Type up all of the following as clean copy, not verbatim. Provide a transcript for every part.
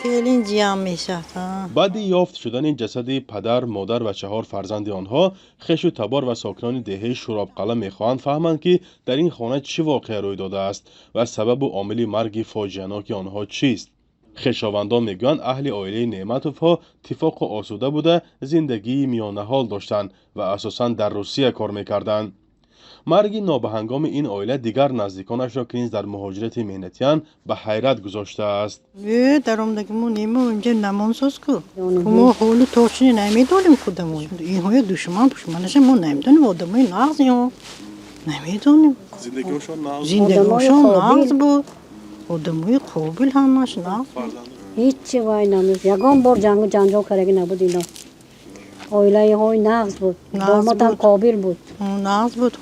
خیلی زیان میشه. بعد یافت شدن جسد پدر، مادر و 4 فرزند آنها، خش و تبار و ساکنان دهه شوراب قلعه میخواهند فهمند که در این خانه چه واقعه روی داده است و سبب و عامل مرگ فاجعه‌ناک آنها چیست. خویشاوندان میگویند اهل عائله نعمتوف ها اتفاق و آسوده بوده زندگی میانه حال داشتند و اساساً در روسیه کار میکردند. مرگ نابهنگام این عائله دیگر نزدیکانش را که نیز در مهاجرت مهنتیان به حیرت گذاشته است. درآمدگی ما اینجا نمانساز کو ما حال توشی نمیدونیم خودمون اینها دشمنش ما نمیدونیم آدمای نغزی ها نمیدونیم زندگیشون نغز بود آدمای قابل همش نغز هیچی وای نمیست یگان بار جنجال کرده نبود اینا عائله های نغز بود داماد هم قابل بود نغز بود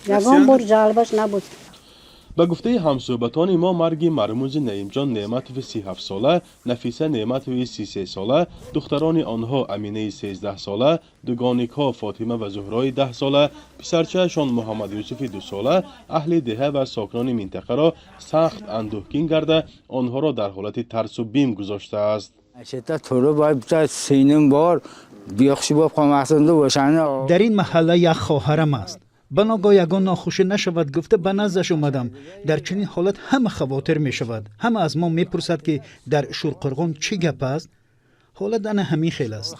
یگان بار جلبش نبود. به گفته همصحبتان ما مرگ مرموز نعیم جان نعمتوف 37 ساله، نفیسه نعمتوف 33 ساله، دختران آنها امینه 13 ساله، دوگانیک‌ها فاطمه و زهرای 10 ساله، پسرچه‌شان محمد یوسف 2 ساله، اهل دهه و ساکنان منطقه را سخت اندوهگین کرده آنها را در حالت ترس و بیم گذاشته است. در این محله یک خواهرم است. بناگاه یگان ناخوشی نشود گفته به نزدش اومدم. در چنین حالت همه خواطر می شود. همه از ما میپرسد که در شورقرغان چی گپ است؟ حالت انا همین خیل است.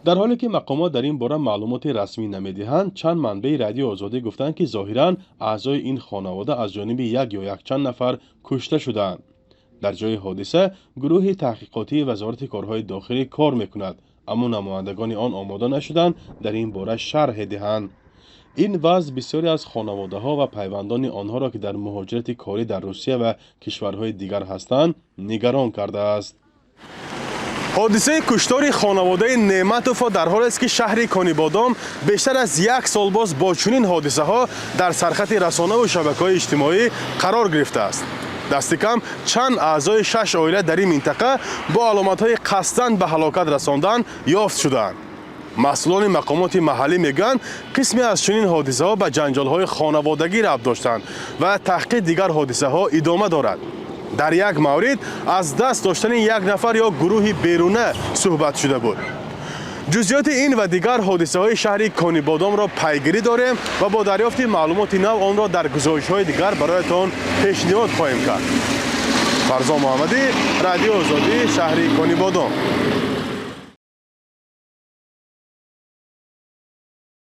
در حالی که مقامات در این باره معلومات رسمی نمیدهند، چند منبع رادیو آزادی گفتند که ظاهراً اعضای این خانواده از جانب یک یا یک چند نفر کشته شدند. در جای حادثه گروه تحقیقاتی وزارت کارهای داخلی کار میکند، اما نمایندگان آن آماده نشدند در این باره شرح دهند. این وضع بسیاری از خانواده ها و پیوندان آنها را که در مهاجرت کاری در روسیه و کشورهای دیگر هستند نگران کرده است. حادثه کشتار خانواده نعمتوف در حالی است که شهر کانیبادام بیشتر از 1 سال باز با چنین حادثه ها در سرخط رسانه و شبکه‌های اجتماعی قرار گرفته است. دست کم چند اعضای 6 عائله در این منطقه با علامت‌های قصداً به هلاکت رساندن یافت شدند. مسئولان مقامات محلی میگن قسمی از چنین حادثه ها به جنجال‌های خانوادگی ربط داشتند و تحقیق دیگر حادثه ها ادامه دارد. در یک مورد از دست داشتن یک نفر یا گروهی بیرونه صحبت شده بود. جزئیات این و دیگر حادثه های شهر کانیبادام را پیگیری داریم و با دریافت معلومات نو آن را در گزارش های دیگر برایتان پیشنهاد خواهیم کرد. فرزان محمدی، رادیو آزادی، شهر کانیبادام.